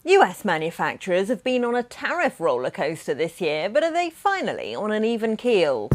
US manufacturers have been on a tariff roller coaster this year, but are they finally on an even keel?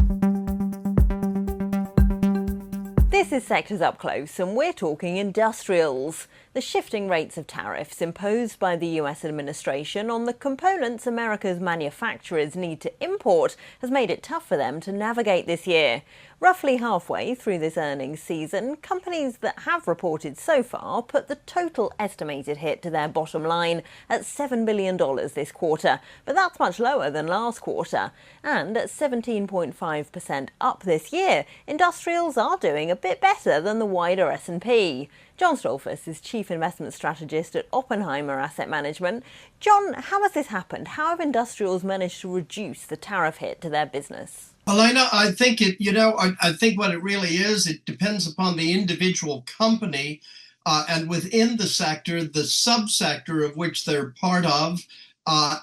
This is Sectors Up Close, and we're talking industrials. The shifting rates of tariffs imposed by the US administration on the components America's manufacturers need to import has made it tough for them to navigate this year. Roughly halfway through this earnings season, companies that have reported so far put the total estimated hit to their bottom line at $7 billion this quarter, but that's much lower than last quarter. And at 17.5% up this year, industrials are doing a bit better than the wider S&P. John Stoltzfus is Chief Investment Strategist at Oppenheimer Asset Management. John, how has this happened? How have industrials managed to reduce the tariff hit to their business? Elena, I think I think what it really is, it depends upon the individual company and within the sector, the subsector of which they're part of,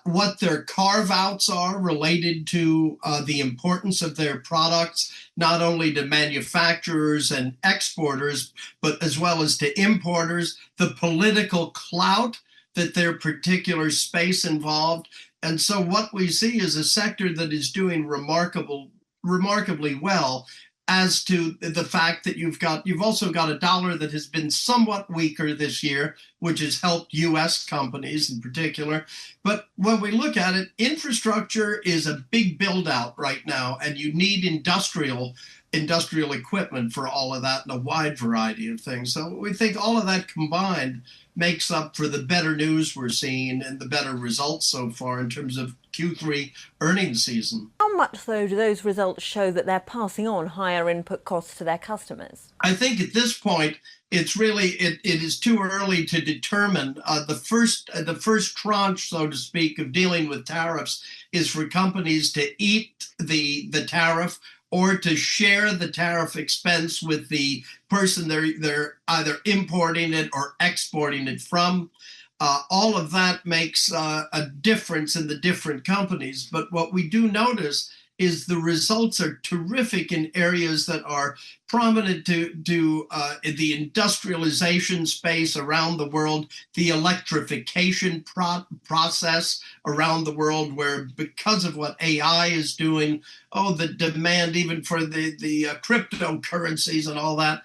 what their carve-outs are related to the importance of their products, not only to manufacturers and exporters, but as well as to importers, the political clout that their particular space involved. And so what we see is a sector that is doing remarkably well, as to the fact that you've also got a dollar that has been somewhat weaker this year, which has helped U.S. companies in particular. But when we look at it, infrastructure is a big build out right now, and you need industrial equipment for all of that and a wide variety of things. So we think all of that combined makes up for the better news we're seeing and the better results so far in terms of Q3 earnings season. How much, though, do those results show that they're passing on higher input costs to their customers? I think at this point, it is too early to determine. The first tranche, so to speak, of dealing with tariffs is for companies to eat the tariff or to share the tariff expense with the person they're either importing it or exporting it from. All of that makes a difference in the different companies. But what we do notice is the results are terrific in areas that are prominent to the industrialization space around the world, the electrification process around the world, where because of what AI is doing, the demand even for the cryptocurrencies and all that,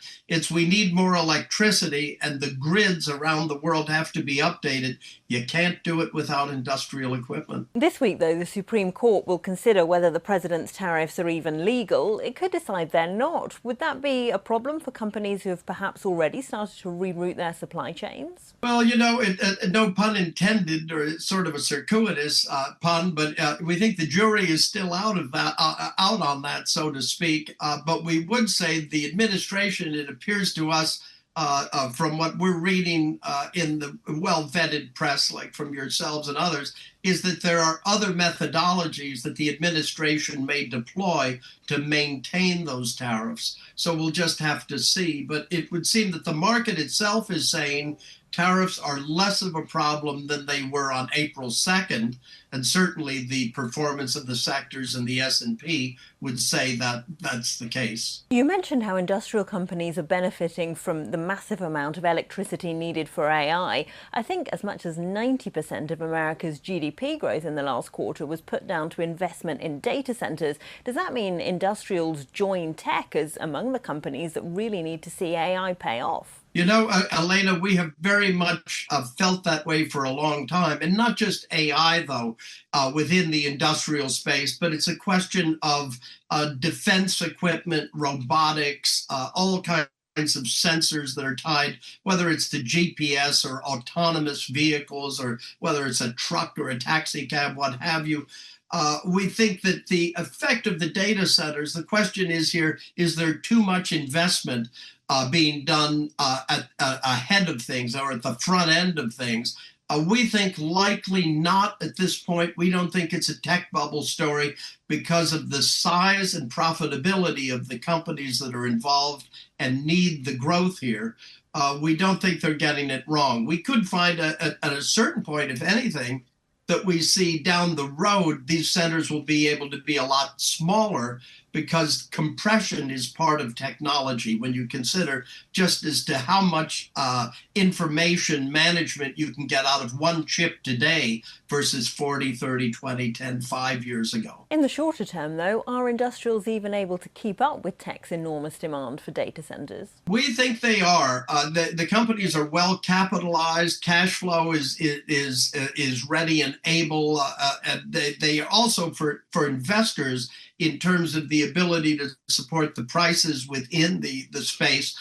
we need more electricity, and the grids around the world have to be updated. You can't do it without industrial equipment. This week, though, the Supreme Court will consider whether the president's tariffs are even legal. It could decide they're not. Would that be a problem for companies who have perhaps already started to reroute their supply chains? Well, no pun intended, or it's sort of a circuitous pun, but we think the jury is still out on that, so to speak. But we would say the administration, it appears to us, from what we're reading in the well-vetted press, like from yourselves and others, is that there are other methodologies that the administration may deploy to maintain those tariffs. So we'll just have to see. But it would seem that the market itself is saying tariffs are less of a problem than they were on April 2nd, and certainly the performance of the sectors in the S&P would say that that's the case. You mentioned how industrial companies are benefiting from the massive amount of electricity needed for AI. I think as much as 90% of America's GDP growth in the last quarter was put down to investment in data centers. Does that mean industrials join tech as among the companies that really need to see AI pay off? Elena, we have very much felt that way for a long time, and not just AI, though, within the industrial space, but it's a question of defense equipment, robotics, all kinds of sensors that are tied, whether it's to GPS or autonomous vehicles, or whether it's a truck or a taxi cab, what have you. We think that the effect of the data centers, the question is here, is there too much investment being done ahead of things or at the front end of things? We think likely not at this point. We don't think it's a tech bubble story because of the size and profitability of the companies that are involved and need the growth here. We don't think they're getting it wrong. We could find at a certain point, if anything, that we see down the road, these centers will be able to be a lot smaller because compression is part of technology when you consider just as to how much information management you can get out of one chip today versus 40, 30, 20, 10, 5 years ago. In the shorter term, though, are industrials even able to keep up with tech's enormous demand for data centers? We think they are. The companies are well capitalized. Cash flow is ready and able. And they are also for investors in terms of the ability to support the prices within the space.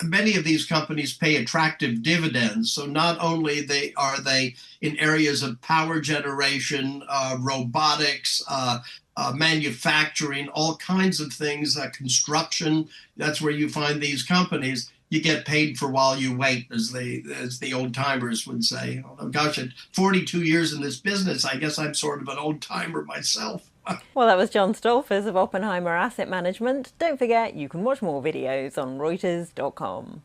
Many of these companies pay attractive dividends. So not only are they in areas of power generation, robotics, manufacturing, all kinds of things, construction. That's where you find these companies. You get paid for while you wait, as the old timers would say. Oh, gosh, at 42 years in this business, I guess I'm sort of an old timer myself. Well, that was John Stoltzfus of Oppenheimer Asset Management. Don't forget, you can watch more videos on Reuters.com.